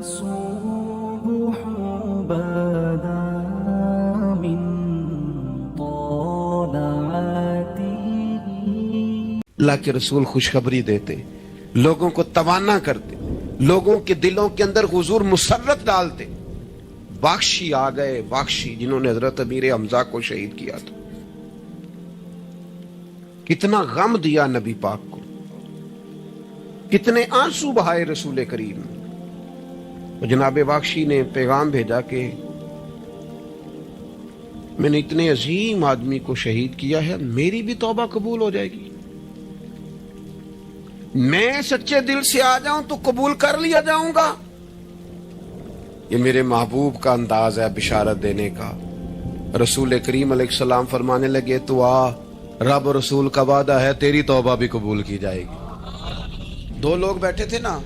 الصبح بدا من طلعته. اللہ کے رسول خوشخبری دیتے، لوگوں کو توانا کرتے، لوگوں کے دلوں کے اندر حضور مسرت ڈالتے. باخشی آ گئے، باخشی جنہوں نے حضرت امیر حمزہ کو شہید کیا تھا. کتنا غم دیا نبی پاک کو، کتنے آنسو بہائے رسول کریم. جناب باخشی نے پیغام بھیجا کہ میں نے اتنے عظیم آدمی کو شہید کیا ہے، میری بھی توبہ قبول ہو جائے گی. میں سچے دل سے آ جاؤں تو قبول کر لیا جاؤں گا. یہ میرے محبوب کا انداز ہے بشارت دینے کا. رسول کریم علیہ السلام فرمانے لگے تو آ، رب رسول کا وعدہ ہے تیری توبہ بھی قبول کی جائے گی. دو لوگ بیٹھے تھے نا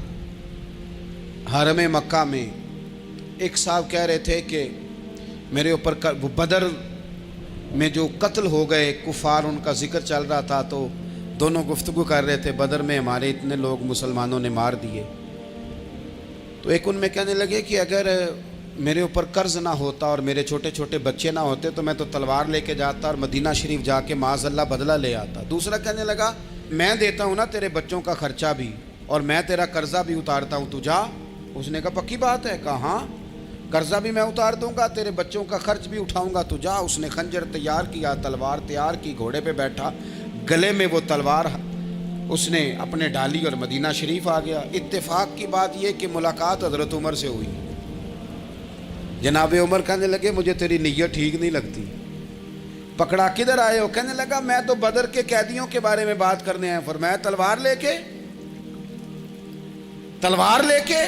حرم مکہ میں. ایک صاحب کہہ رہے تھے کہ میرے اوپر بدر میں جو قتل ہو گئے کفار، ان کا ذکر چل رہا تھا تو دونوں گفتگو کر رہے تھے، بدر میں ہمارے اتنے لوگ مسلمانوں نے مار دیے. تو ایک ان میں کہنے لگے کہ اگر میرے اوپر قرض نہ ہوتا اور میرے چھوٹے چھوٹے بچے نہ ہوتے تو میں تو تلوار لے کے جاتا اور مدینہ شریف جا کے معاذ اللہ بدلہ لے آتا. دوسرا کہنے لگا میں دیتا ہوں نا تیرے بچوں کا خرچہ بھی اور میں تیرا قرضہ بھی اتارتا ہوں، تو جا. اس نے کہا پکی بات ہے؟ کہا ہاں، قرضہ بھی میں اتار دوں گا، تیرے بچوں کا خرچ بھی اٹھاؤں گا، تو جا. اس نے خنجر تیار کیا، تلوار تیار کی، گھوڑے پہ بیٹھا، گلے میں وہ تلوار اس نے اپنے ڈالی اور مدینہ شریف آ گیا. اتفاق کی بات یہ کہ ملاقات حضرت عمر سے ہوئی. جناب عمر کہنے لگے مجھے تیری نیت ٹھیک نہیں لگتی. پکڑا کدھر آئے ہو؟ کہنے لگا میں تو بدر کے قیدیوں کے بارے میں بات کرنے آیا. فرمایا تلوار لے کے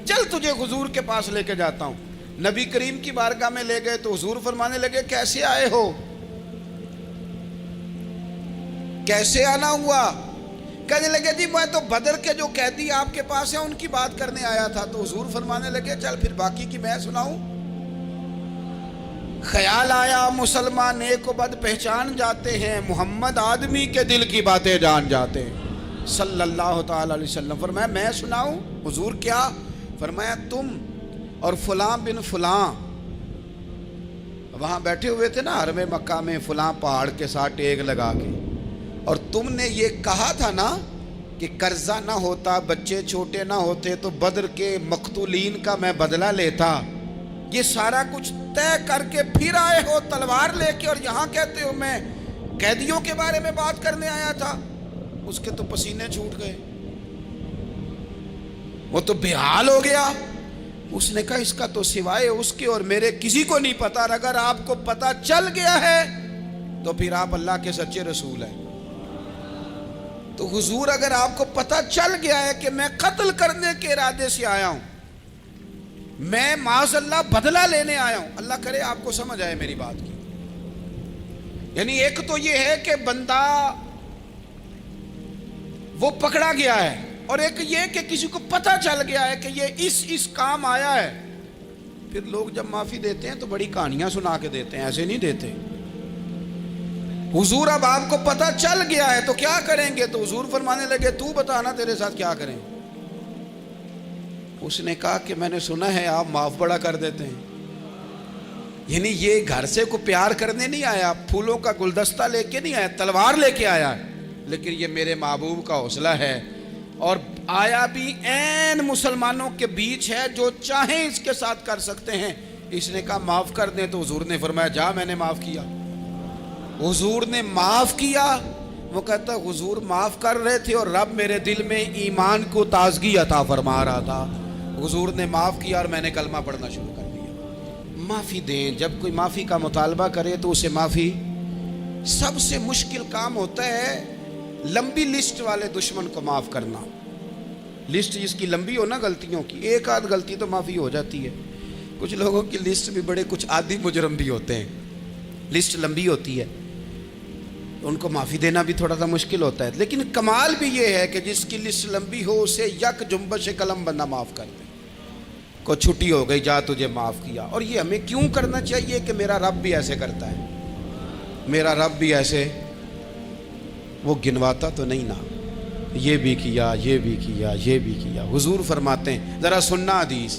چل تجھے حضور کے پاس لے کے جاتا ہوں. نبی کریم کی بارگاہ میں لے گئے تو حضور فرمانے لگے کیسے آئے ہو، کیسے آنا ہوا؟ کہنے لگے جی میں تو بدر کے جو قیدی آپ کے پاس ہیں ان کی بات کرنے آیا تھا. تو حضور فرمانے لگے چل پھر باقی کی میں سناؤں. خیال آیا مسلمان نیک و بد پہچان جاتے ہیں، محمد آدمی کے دل کی باتیں جان جاتے ہیں صلی اللہ تعالی علیہ وسلم. فرمایا میں سناؤں؟ حضور کیا؟ فرمایا تم اور فلاں بن فلاں وہاں بیٹھے ہوئے تھے نا حرم مکہ میں فلاں پہاڑ کے ساتھ ٹیک لگا کے، اور تم نے یہ کہا تھا نا کہ قرضہ نہ ہوتا، بچے چھوٹے نہ ہوتے تو بدر کے مقتولین کا میں بدلہ لیتا. یہ سارا کچھ طے کر کے پھر آئے ہو تلوار لے کے، اور یہاں کہتے ہو میں قیدیوں کے بارے میں بات کرنے آیا تھا. اس کے تو پسینے چھوٹ گئے، وہ تو بے حال ہو گیا. اس نے کہا اس کا تو سوائے اس کے اور میرے کسی کو نہیں پتا، اور اگر آپ کو پتا چل گیا ہے تو پھر آپ اللہ کے سچے رسول ہیں. تو حضور اگر آپ کو پتا چل گیا ہے کہ میں قتل کرنے کے ارادے سے آیا ہوں، میں معاذ اللہ بدلہ لینے آیا ہوں، اللہ کرے آپ کو سمجھ آئے میری بات کی. یعنی ایک تو یہ ہے کہ بندہ وہ پکڑا گیا ہے، اور ایک یہ کہ کسی کو پتا چل گیا ہے کہ یہ اس کام آیا ہے. پھر لوگ جب معافی دیتے ہیں تو بڑی کہانیاں سنا کے دیتے ہیں، ایسے نہیں دیتے. حضور اب آپ کو پتا چل گیا ہے تو کیا کریں گے؟ تو حضور فرمانے لگے تو بتانا تیرے ساتھ کیا کریں. اس نے کہا کہ میں نے سنا ہے آپ معاف بڑا کر دیتے ہیں. یعنی یہ گھر سے کو پیار کرنے نہیں آیا، پھولوں کا گلدستہ لے کے نہیں آیا، تلوار لے کے آیا ہے. لیکن یہ میرے محبوب کا حوصلہ ہے، اور آیا بھی عین مسلمانوں کے بیچ ہے، جو چاہیں اس کے ساتھ کر سکتے ہیں. اس نے کہا معاف کر دیں، تو حضور نے فرمایا جا میں نے معاف کیا. حضور نے معاف کیا. وہ کہتا حضور معاف کر رہے تھے اور رب میرے دل میں ایمان کو تازگی عطا فرما رہا تھا. حضور نے معاف کیا اور میں نے کلمہ پڑھنا شروع کر دیا. معافی دیں، جب کوئی معافی کا مطالبہ کرے تو اسے معافی. سب سے مشکل کام ہوتا ہے لمبی لسٹ والے دشمن کو معاف کرنا. لسٹ جس کی لمبی ہو نا غلطیوں کی، ایک آدھ غلطی تو معافی ہو جاتی ہے. کچھ لوگوں کی لسٹ بھی بڑے کچھ عادی مجرم بھی ہوتے ہیں، لسٹ لمبی ہوتی ہے، ان کو معافی دینا بھی تھوڑا سا مشکل ہوتا ہے. لیکن کمال بھی یہ ہے کہ جس کی لسٹ لمبی ہو اسے یک جنبش قلم بندہ معاف کر دے. کو چھٹی ہو گئی، جا تجھے معاف کیا. اور یہ ہمیں کیوں کرنا چاہیے کہ میرا رب بھی ایسے کرتا ہے، میرا رب بھی ایسے وہ گنواتا تو نہیں نا، یہ بھی کیا، یہ بھی کیا، یہ بھی کیا. حضور فرماتے ہیں، ذرا سننا حدیث،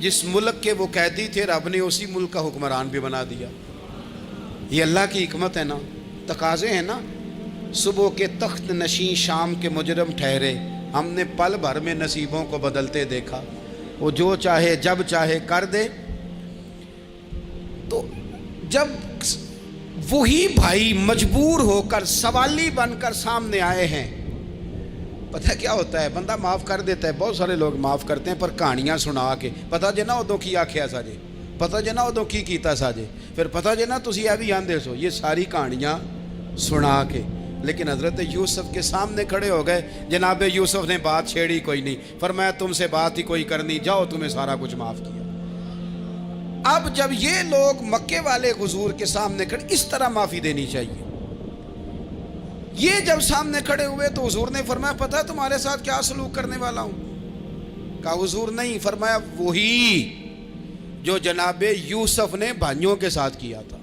جس ملک کے وہ قیدی تھے رب نے اسی ملک کا حکمران بھی بنا دیا. یہ اللہ کی حکمت ہے نا, تقاضے ہیں نا. صبح کے تخت نشین شام کے مجرم ٹھہرے, ہم نے پل بھر میں نصیبوں کو بدلتے دیکھا. وہ جو چاہے جب چاہے کر دے. تو جب وہی بھائی مجبور ہو کر سوالی بن کر سامنے آئے ہیں, پتہ کیا ہوتا ہے, بندہ معاف کر دیتا ہے. بہت سارے لوگ معاف کرتے ہیں پر کہانیاں سنا کے, پتہ جے نا ادوں کی آکھیا ساجے, پتہ جے نا ادوں کی کیتا ساجے, پھر پتہ جے نا تسی اے بھی آندے سو, یہ ساری کہانیاں سنا کے. لیکن حضرت یوسف کے سامنے کھڑے ہو گئے. جناب یوسف نے بات چھیڑی کوئی نہیں, فرمایا تم سے بات ہی کوئی کرنی, جاؤ تمہیں سارا کچھ معاف کیا. اب جب یہ لوگ مکے والے حضور کے سامنے کھڑے, اس طرح معافی دینی چاہیے. یہ جب سامنے کھڑے ہوئے تو حضور نے فرمایا پتہ تمہارے ساتھ کیا سلوک کرنے والا ہوں؟ کہا حضور نہیں. فرمایا وہی جو جناب یوسف نے بھائیوں کے ساتھ کیا تھا.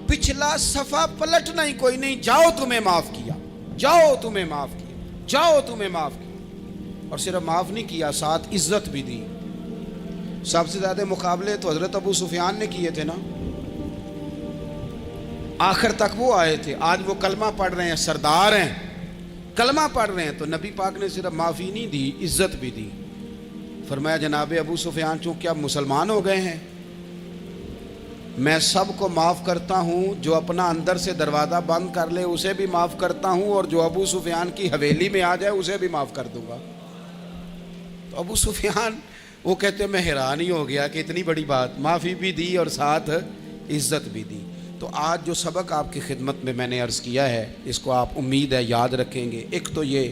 پچھلا صفحہ پلٹنا ہی کوئی نہیں, جاؤ تمہیں معاف کیا, جاؤ تمہیں معاف کیا, جاؤ تمہیں معاف کیا. اور صرف معاف نہیں کیا, ساتھ عزت بھی دی. سب سے زیادہ مقابلے تو حضرت ابو سفیان نے کیے تھے نا, آخر تک وہ آئے تھے. آج وہ کلمہ پڑھ رہے ہیں, سردار ہیں, کلمہ پڑھ رہے ہیں, تو نبی پاک نے صرف معافی نہیں دی, عزت بھی دی. فرمایا جناب ابو سفیان چونکہ اب مسلمان ہو گئے ہیں, میں سب کو معاف کرتا ہوں, جو اپنا اندر سے دروازہ بند کر لے اسے بھی معاف کرتا ہوں, اور جو ابو سفیان کی حویلی میں آ جائے اسے بھی معاف کر دوں گا. تو ابو سفیان وہ کہتے ہیں میں حیران ہی ہو گیا کہ اتنی بڑی بات, معافی بھی دی اور ساتھ عزت بھی دی. تو آج جو سبق آپ کی خدمت میں نے عرض کیا ہے, اس کو آپ امید ہے یاد رکھیں گے. ایک تو یہ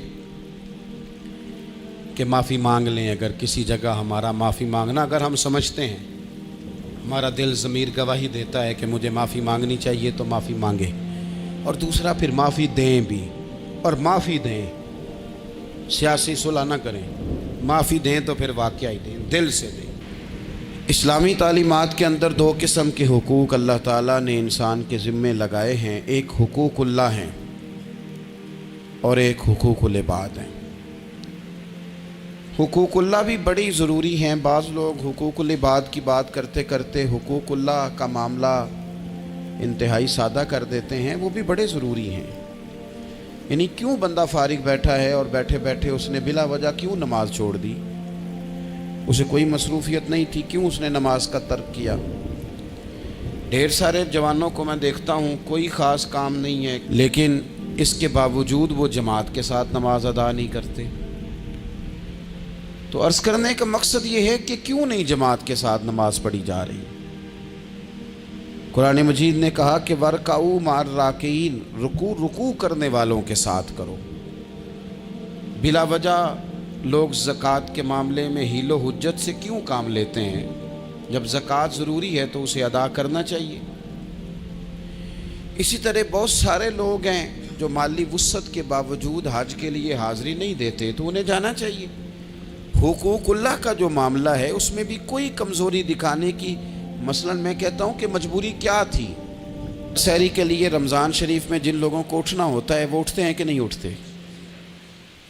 کہ معافی مانگ لیں. اگر کسی جگہ ہمارا معافی مانگنا اگر ہم سمجھتے ہیں, ہمارا دل ضمیر گواہی دیتا ہے کہ مجھے معافی مانگنی چاہیے, تو معافی مانگے. اور دوسرا پھر معافی دیں بھی, اور معافی دیں, سیاسی صلح نہ کریں, معافی دیں تو پھر واقعی دیں, دل سے دیں. اسلامی تعلیمات کے اندر دو قسم کے حقوق اللہ تعالیٰ نے انسان کے ذمے لگائے ہیں. ایک حقوق اللہ ہیں اور ایک حقوق العباد ہیں. حقوق اللہ بھی بڑی ضروری ہیں. بعض لوگ حقوق العباد کی بات کرتے کرتے حقوق اللہ کا معاملہ انتہائی سادہ کر دیتے ہیں. وہ بھی بڑے ضروری ہیں. یعنی کیوں بندہ فارغ بیٹھا ہے اور بیٹھے بیٹھے اس نے بلا وجہ کیوں نماز چھوڑ دی؟ اسے کوئی مصروفیت نہیں تھی, کیوں اس نے نماز کا ترک کیا؟ ڈھیر سارے جوانوں کو میں دیکھتا ہوں کوئی خاص کام نہیں ہے, لیکن اس کے باوجود وہ جماعت کے ساتھ نماز ادا نہیں کرتے. تو عرض کرنے کا مقصد یہ ہے کہ کیوں نہیں جماعت کے ساتھ نماز پڑھی جا رہی؟ قرآن مجید نے کہا کہ وَرْكَعُوا مَعَ الرَّاكِعِينَ, رکوع کرنے والوں کے ساتھ کرو. بلا وجہ لوگ زکوٰۃ کے معاملے میں حیل و حجت سے کیوں کام لیتے ہیں؟ جب زکوٰۃ ضروری ہے تو اسے ادا کرنا چاہیے. اسی طرح بہت سارے لوگ ہیں جو مالی وسعت کے باوجود حج کے لیے حاضری نہیں دیتے, تو انہیں جانا چاہیے. حقوق اللہ کا جو معاملہ ہے اس میں بھی کوئی کمزوری دکھانے کی, مثلا میں کہتا ہوں کہ مجبوری کیا تھی؟ سحری کے لیے رمضان شریف میں جن لوگوں کو اٹھنا ہوتا ہے وہ اٹھتے ہیں کہ نہیں اٹھتے؟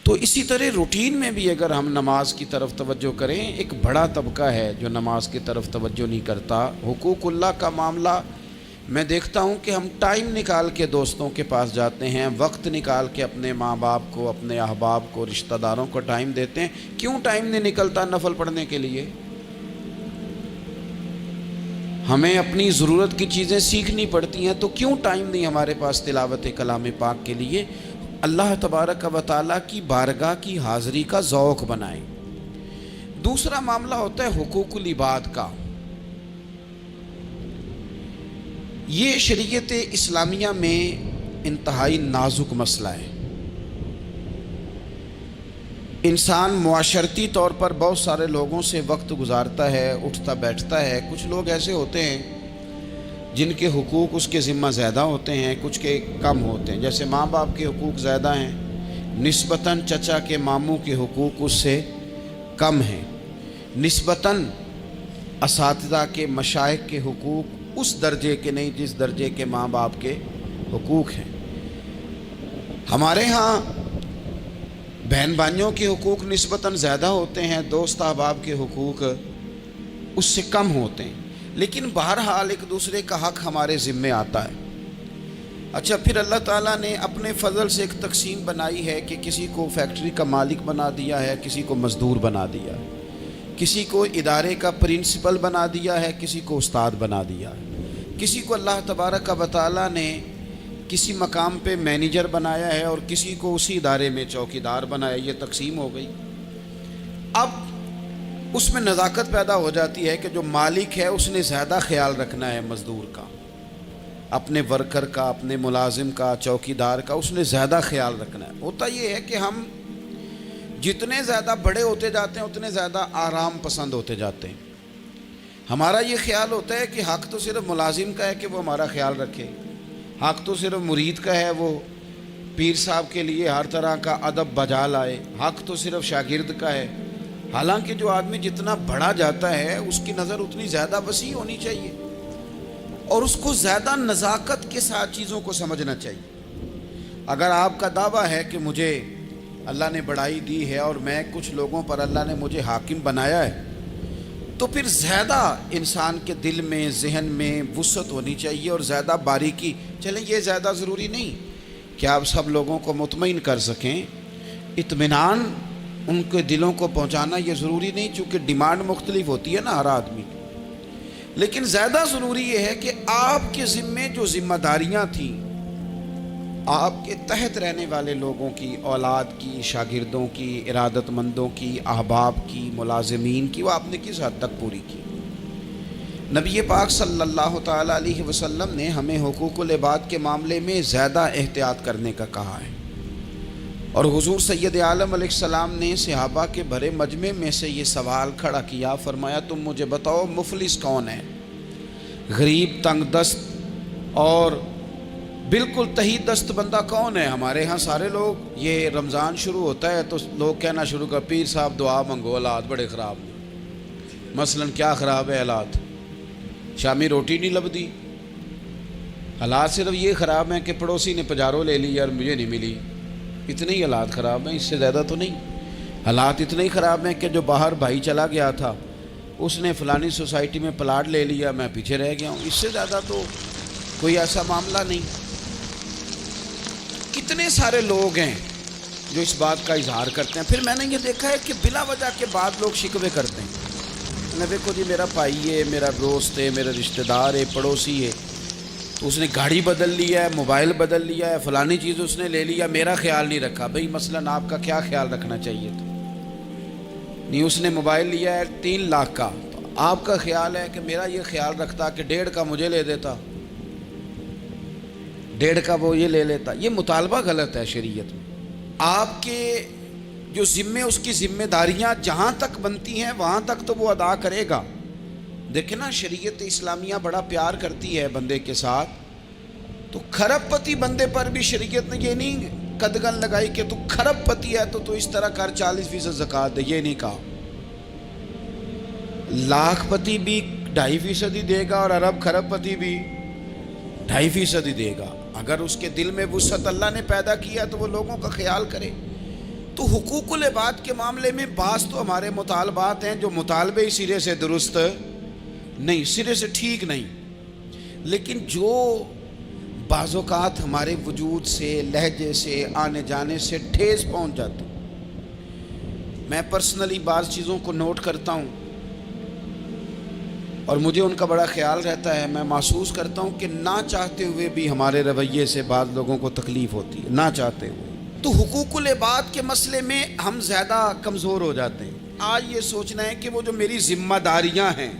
تو اسی طرح روٹین میں بھی اگر ہم نماز کی طرف توجہ کریں, ایک بڑا طبقہ ہے جو نماز کی طرف توجہ نہیں کرتا. حقوق اللہ کا معاملہ میں دیکھتا ہوں کہ ہم ٹائم نکال کے دوستوں کے پاس جاتے ہیں, وقت نکال کے اپنے ماں باپ کو, اپنے احباب کو, رشتہ داروں کو ٹائم دیتے ہیں. کیوں ٹائم نہیں نکلتا نفل پڑھنے کے لیے؟ ہمیں اپنی ضرورت کی چیزیں سیکھنی پڑتی ہیں, تو کیوں ٹائم نہیں ہمارے پاس تلاوت کلام پاک کے لیے؟ اللہ تبارک و تعالیٰ کی بارگاہ کی حاضری کا ذوق بنائیں. دوسرا معاملہ ہوتا ہے حقوق العباد کا. یہ شریعت اسلامیہ میں انتہائی نازک مسئلہ ہے. انسان معاشرتی طور پر بہت سارے لوگوں سے وقت گزارتا ہے, اٹھتا بیٹھتا ہے. کچھ لوگ ایسے ہوتے ہیں جن کے حقوق اس کے ذمہ زیادہ ہوتے ہیں, کچھ کے کم ہوتے ہیں. جیسے ماں باپ کے حقوق زیادہ ہیں, نسبتاً چچا کے ماموں کے حقوق اس سے کم ہیں, نسبتاً اساتذہ کے مشائخ کے حقوق اس درجے کے نہیں جس درجے کے ماں باپ کے حقوق ہیں. ہمارے ہاں بہن بھائیوں کے حقوق نسبتاً زیادہ ہوتے ہیں, دوست احباب کے حقوق اس سے کم ہوتے ہیں، لیکن بہرحال ایک دوسرے کا حق ہمارے ذمے آتا ہے۔ اچھا، پھر اللہ تعالیٰ نے اپنے فضل سے ایک تقسیم بنائی ہے کہ کسی کو فیکٹری کا مالک بنا دیا ہے، کسی کو مزدور بنا دیا ہے، کسی کو ادارے کا پرنسپل بنا دیا ہے، کسی کو استاد بنا دیا ہے، کسی کو اللہ تبارک و تعالیٰ نے کسی مقام پہ مینیجر بنایا ہے اور کسی کو اسی ادارے میں چوکیدار بنایا۔ یہ تقسیم ہو گئی۔ اب اس میں نزاکت پیدا ہو جاتی ہے کہ جو مالک ہے اس نے زیادہ خیال رکھنا ہے مزدور کا، اپنے ورکر کا، اپنے ملازم کا، چوکیدار کا، اس نے زیادہ خیال رکھنا ہے۔ ہوتا یہ ہے کہ ہم جتنے زیادہ بڑے ہوتے جاتے ہیں اتنے زیادہ آرام پسند ہوتے جاتے ہیں۔ ہمارا یہ خیال ہوتا ہے کہ حق تو صرف ملازم کا ہے کہ وہ ہمارا خیال رکھے، حق تو صرف مرید کا ہے وہ پیر صاحب کے لیے ہر طرح کا ادب بجا لائے، حق تو صرف شاگرد کا ہے۔ حالانکہ جو آدمی جتنا بڑا جاتا ہے اس کی نظر اتنی زیادہ وسیع ہونی چاہیے اور اس کو زیادہ نزاکت کے ساتھ چیزوں کو سمجھنا چاہیے۔ اگر آپ کا دعویٰ ہے کہ مجھے اللہ نے بڑائی دی ہے اور میں کچھ لوگوں پر اللہ نے مجھے حاکم بنایا ہے، تو پھر زیادہ انسان کے دل میں، ذہن میں وسعت ہونی چاہیے اور زیادہ باریکی۔ چلیں، یہ زیادہ ضروری نہیں کہ آپ سب لوگوں کو مطمئن کر سکیں، اطمینان ان کے دلوں کو پہنچانا یہ ضروری نہیں، چونکہ ڈیمانڈ مختلف ہوتی ہے نا ہر آدمی، لیکن زیادہ ضروری یہ ہے کہ آپ کے ذمے جو ذمہ داریاں تھیں، آپ کے تحت رہنے والے لوگوں کی، اولاد کی، شاگردوں کی، ارادت مندوں کی، احباب کی، ملازمین کی، وہ آپ نے کس حد تک پوری کی۔ نبی پاک صلی اللہ تعالیٰ علیہ وسلم نے ہمیں حقوق العباد کے معاملے میں زیادہ احتیاط کرنے کا کہا ہے، اور حضور سید عالم علیہ السلام نے صحابہ کے بھرے مجمع میں سے یہ سوال کھڑا کیا، فرمایا تم مجھے بتاؤ مفلس کون ہے، غریب، تنگ دست اور بالکل تہی دست بندہ کون ہے؟ ہمارے ہاں سارے لوگ، یہ رمضان شروع ہوتا ہے تو لوگ کہنا شروع کر، پیر صاحب دعا منگو، حالات بڑے خراب ہیں۔ مثلا کیا خراب ہے حالات؟ شامی روٹی نہیں لبدی، حالات صرف یہ خراب ہیں کہ پڑوسی نے پجارو لے لی اور مجھے نہیں ملی، اتنے ہی حالات خراب ہیں، اس سے زیادہ تو نہیں۔ حالات اتنے ہی خراب ہیں کہ جو باہر بھائی چلا گیا تھا اس نے فلانی سوسائٹی میں پلاٹ لے لیا، میں پیچھے رہ گیا ہوں، اس سے زیادہ تو کوئی ایسا معاملہ نہیں۔ کتنے سارے لوگ ہیں جو اس بات کا اظہار کرتے ہیں۔ پھر میں نے یہ دیکھا ہے کہ بلا وجہ کے بعد لوگ شکوے کرتے ہیں، دیکھو جی میرا بھائی ہے، میرا دوست ہے، میرا رشتہ دار ہے، پڑوسی ہے، تو اس نے گاڑی بدل لیا ہے، موبائل بدل لیا ہے، فلانی چیز اس نے لے لیا، میرا خیال نہیں رکھا۔ بھئی مثلا آپ کا کیا خیال رکھنا چاہیے تھا؟ نہیں، اس نے موبائل لیا ہے 3 لاکھ کا، تو آپ کا خیال ہے کہ میرا یہ خیال رکھتا کہ 1.5 کا مجھے لے دیتا، 1.5 کا وہ یہ لے لیتا۔ یہ مطالبہ غلط ہے شریعت میں۔ آپ کے جو ذمے، اس کی ذمہ داریاں جہاں تک بنتی ہیں وہاں تک تو وہ ادا کرے گا۔ دیکھیں نا، شریعت اسلامیہ بڑا پیار کرتی ہے بندے کے ساتھ، تو کھرب پتی بندے پر بھی شریعت نے یہ نہیں قدغن لگائی کہ تو کھرب پتی ہے تو اس طرح کر 40% زکوٰۃ دے، یہ نہیں کہا۔ لاکھ پتی بھی 2.5% ہی دے گا اور ارب کھرب پتی بھی 2.5% ہی دے گا۔ اگر اس کے دل میں وسعت اللہ نے پیدا کیا تو وہ لوگوں کا خیال کرے۔ تو حقوق العباد کے معاملے میں بعض تو ہمارے مطالبات ہیں جو مطالبے سرے سے درست نہیں، سرے سے ٹھیک نہیں، لیکن جو بعض اوقات ہمارے وجود سے، لہجے سے، آنے جانے سے ٹھیس پہنچ جاتا۔ میں پرسنلی بعض چیزوں کو نوٹ کرتا ہوں اور مجھے ان کا بڑا خیال رہتا ہے۔ میں محسوس کرتا ہوں کہ نہ چاہتے ہوئے بھی ہمارے رویے سے بعض لوگوں کو تکلیف ہوتی ہے، نہ چاہتے ہوئے۔ تو حقوق العباد کے مسئلے میں ہم زیادہ کمزور ہو جاتے ہیں۔ آج یہ سوچنا ہے کہ وہ جو میری ذمہ داریاں ہیں،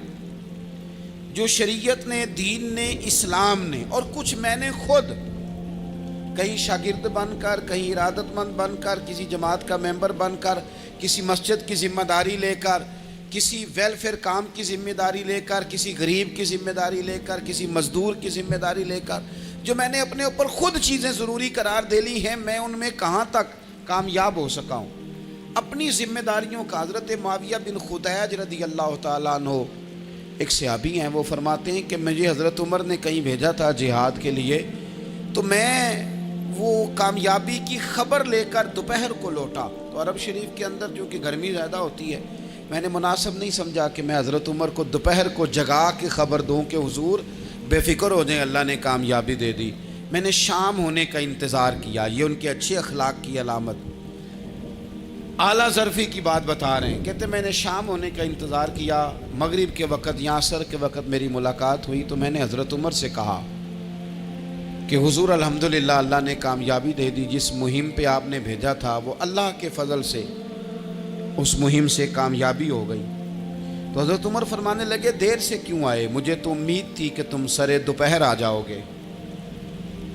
جو شریعت نے، دین نے، اسلام نے، اور کچھ میں نے خود کہیں شاگرد بن کر، کہیں ارادت مند بن کر، کسی جماعت کا ممبر بن کر، کسی مسجد کی ذمہ داری لے کر، کسی ویلفیئر کام کی ذمہ داری لے کر، کسی غریب کی ذمہ داری لے کر، کسی مزدور کی ذمہ داری لے کر، جو میں نے اپنے اوپر خود چیزیں ضروری قرار دے لی ہیں، میں ان میں کہاں تک کامیاب ہو سکا ہوں۔ اپنی ذمہ داریوں کا حضرت معاویہ بن خدیج رضی اللہ تعالیٰ عنہ ایک صحابی ہیں، وہ فرماتے ہیں کہ مجھے حضرت عمر نے کہیں بھیجا تھا جہاد کے لیے، تو میں وہ کامیابی کی خبر لے کر دوپہر کو لوٹا۔ تو عرب شریف کے اندر جو کہ گرمی زیادہ ہوتی ہے، میں نے مناسب نہیں سمجھا کہ میں حضرت عمر کو دوپہر کو جگا کے خبر دوں کہ حضور بے فکر ہو جائیں، اللہ نے کامیابی دے دی۔ میں نے شام ہونے کا انتظار کیا، یہ ان کے اچھے اخلاق کی علامت۔ اعلیٰ ظرفی کی بات بتا رہے ہیں، کہتے میں نے شام ہونے کا انتظار کیا، مغرب کے وقت یا عصر کے وقت میری ملاقات ہوئی تو میں نے حضرت عمر سے کہا کہ حضور الحمدللہ اللہ نے کامیابی دے دی، جس مہم پہ آپ نے بھیجا تھا وہ اللہ کے فضل سے اس مہم سے کامیابی ہو گئی۔ تو حضرت عمر فرمانے لگے دیر سے کیوں آئے، مجھے تو امید تھی کہ تم سرے دوپہر آ جاؤ گے۔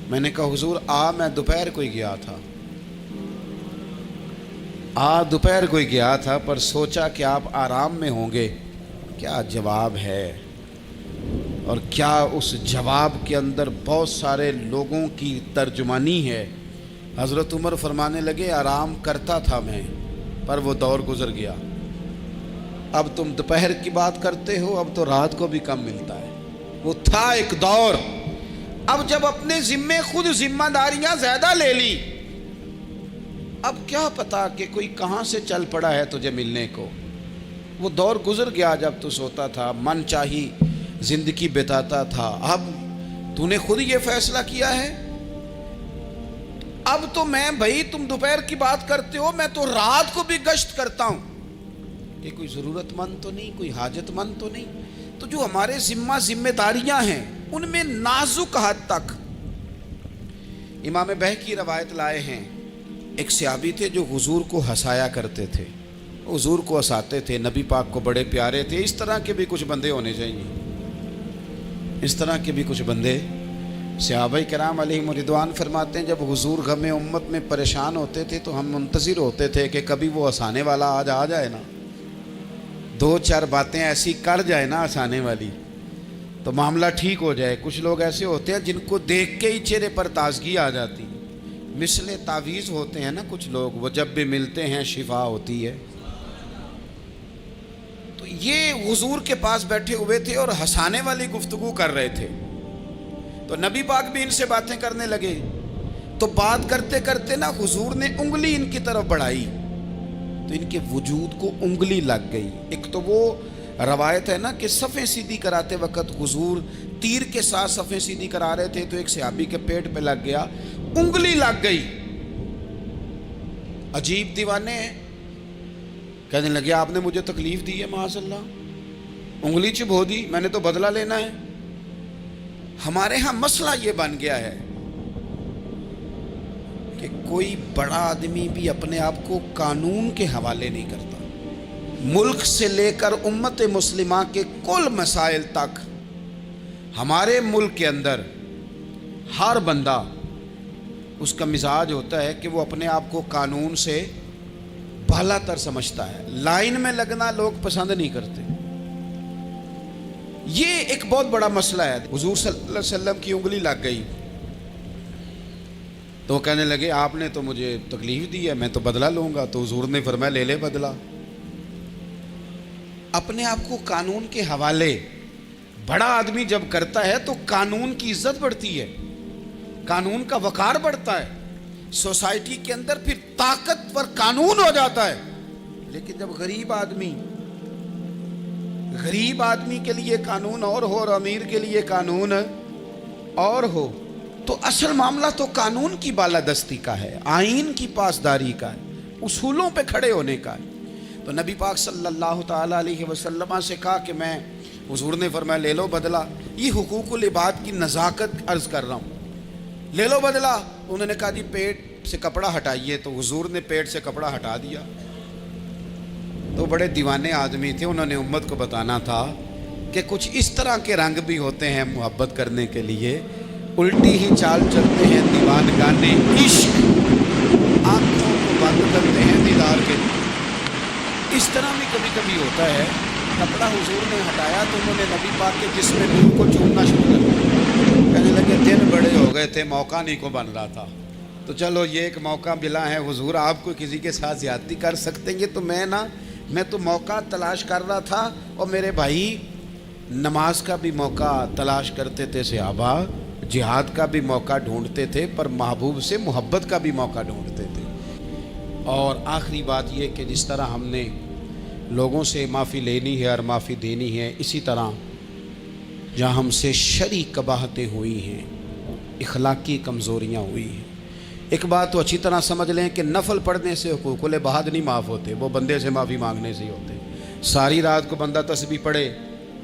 میں نے کہا حضور میں دوپہر کو ہی گیا تھا، دوپہر کو ہی گیا تھا، پر سوچا کہ آپ آرام میں ہوں گے۔ کیا جواب ہے، اور کیا اس جواب کے اندر بہت سارے لوگوں کی ترجمانی ہے۔ حضرت عمر فرمانے لگے آرام کرتا تھا میں، پر وہ دور گزر گیا، اب تم دوپہر کی بات کرتے ہو، اب تو رات کو بھی کم ملتا ہے۔ وہ تھا ایک دور، اب جب اپنے ذمے خود ذمہ داریاں زیادہ لے لی، اب کیا پتا کہ کوئی کہاں سے چل پڑا ہے تجھے ملنے کو۔ وہ دور گزر گیا جب تو سوتا تھا، من چاہی زندگی بتاتا تھا، اب تو نے خود یہ فیصلہ کیا ہے۔ اب تو میں بھائی تم دوپہر کی بات کرتے ہو، میں تو رات کو بھی گشت کرتا ہوں۔ یہ کوئی ضرورت مند تو نہیں، کوئی حاجت مند تو نہیں۔ تو جو ہمارے ذمہ داریاں ہیں ان میں نازک حد تک، امام بہقی روایت لائے ہیں، ایک صحابی تھے جو حضور کو ہنسایا کرتے تھے، حضور کو ہنساتے تھے، نبی پاک کو بڑے پیارے تھے۔ اس طرح کے بھی کچھ بندے ہونے چاہیے، اس طرح کے بھی کچھ بندے۔ صحابہ کرام علیہم رضوان فرماتے ہیں جب حضور غم امت میں پریشان ہوتے تھے تو ہم منتظر ہوتے تھے کہ کبھی وہ ہنسانے والا آج آ جائے نا، دو چار باتیں ایسی کر جائے نا ہنسانے والی، تو معاملہ ٹھیک ہو جائے۔ کچھ لوگ ایسے ہوتے ہیں جن کو دیکھ کے ہی چہرے پر تازگی آ جاتی، مثل تعویذ ہوتے ہیں نا کچھ لوگ، وہ جب بھی ملتے ہیں شفا ہوتی ہے۔ تو یہ حضور کے پاس بیٹھے ہوئے تھے اور ہنسانے والی گفتگو کر رہے تھے، تو نبی پاک بھی ان سے باتیں کرنے لگے۔ تو بات کرتے کرتے نا حضور نے انگلی ان کی طرف بڑھائی تو ان کے وجود کو انگلی لگ گئی۔ ایک تو وہ روایت ہے نا کہ صفیں سیدھی کراتے وقت حضور تیر کے ساتھ صفیں سیدھی کرا رہے تھے تو ایک صحابی کے پیٹ پہ لگ گیا، انگلی لگ گئی۔ عجیب دیوانے ہیں، کہنے لگے آپ نے مجھے تکلیف دی ہے، معاذ اللہ انگلی چبھو دی، میں نے تو بدلہ لینا ہے۔ ہمارے ہاں مسئلہ یہ بن گیا ہے کہ کوئی بڑا آدمی بھی اپنے آپ کو قانون کے حوالے نہیں کرتا۔ ملک سے لے کر امت مسلمہ کے کل مسائل تک ہمارے ملک کے اندر ہر بندہ اس کا مزاج ہوتا ہے کہ وہ اپنے آپ کو قانون سے بالا تر سمجھتا ہے۔ لائن میں لگنا لوگ پسند نہیں کرتے، یہ ایک بہت بڑا مسئلہ ہے۔ حضور صلی اللہ علیہ وسلم کی انگلی لگ گئی تو کہنے لگے آپ نے تو مجھے تکلیف دی ہے، میں تو بدلہ لوں گا۔ تو حضور نے فرمایا لے لے بدلہ۔ اپنے آپ کو قانون کے حوالے بڑا آدمی جب کرتا ہے تو قانون کی عزت بڑھتی ہے، قانون کا وقار بڑھتا ہے، سوسائٹی کے اندر پھر طاقتور قانون ہو جاتا ہے۔ لیکن جب غریب آدمی کے لیے قانون اور ہو اور امیر کے لیے قانون اور ہو، تو اصل معاملہ تو قانون کی بالادستی کا ہے، آئین کی پاسداری کا ہے، اصولوں پہ کھڑے ہونے کا ہے۔ تو نبی پاک صلی اللہ تعالیٰ علیہ وسلم سے کہا کہ میں، حضور نے فرمایا لے لو بدلہ۔ یہ حقوق العباد کی نزاکت عرض کر رہا ہوں، لے لو بدلہ۔ انہوں نے کہا جی پیٹ سے کپڑا ہٹائیے، تو حضور نے پیٹ سے کپڑا ہٹا دیا۔ تو بڑے دیوانے آدمی تھے، انہوں نے امت کو بتانا تھا کہ کچھ اس طرح کے رنگ بھی ہوتے ہیں محبت کرنے کے لیے، الٹی ہی چال چلتے ہیں دیوان گانے عشق، آنکھوں کو بند کرتے ہیں دیدار کے لیے۔ اس طرح بھی کبھی کبھی ہوتا ہے۔ کپڑا حضور نے ہٹایا تو انہوں نے نبی پاک کے جسم نور کو چومنا شروع کر دیا، کہنے لگے دن بڑے ہو گئے تھے، موقع نہیں کو بن رہا تھا، تو چلو یہ ایک موقع ملا ہے، حضور آپ کو کسی کے ساتھ زیادتی کر سکتے ہیں تو میں تو موقع تلاش کر رہا تھا۔ اور میرے بھائی نماز کا بھی موقع تلاش کرتے تھے صحابہ، جہاد کا بھی موقع ڈھونڈتے تھے، پر محبوب سے محبت کا بھی موقع ڈھونڈتے تھے۔ اور آخری بات یہ کہ جس طرح ہم نے لوگوں سے معافی لینی ہے اور معافی دینی ہے. اسی طرح جہاں ہم سے شرعی قباحتیں ہوئی ہیں، اخلاقی کمزوریاں ہوئی ہیں، ایک بات تو اچھی طرح سمجھ لیں کہ نفل پڑھنے سے حقوق العباد نہیں معاف ہوتے، وہ بندے سے معافی مانگنے سے ہی ہوتے. ساری رات کو بندہ تسبیح پڑھے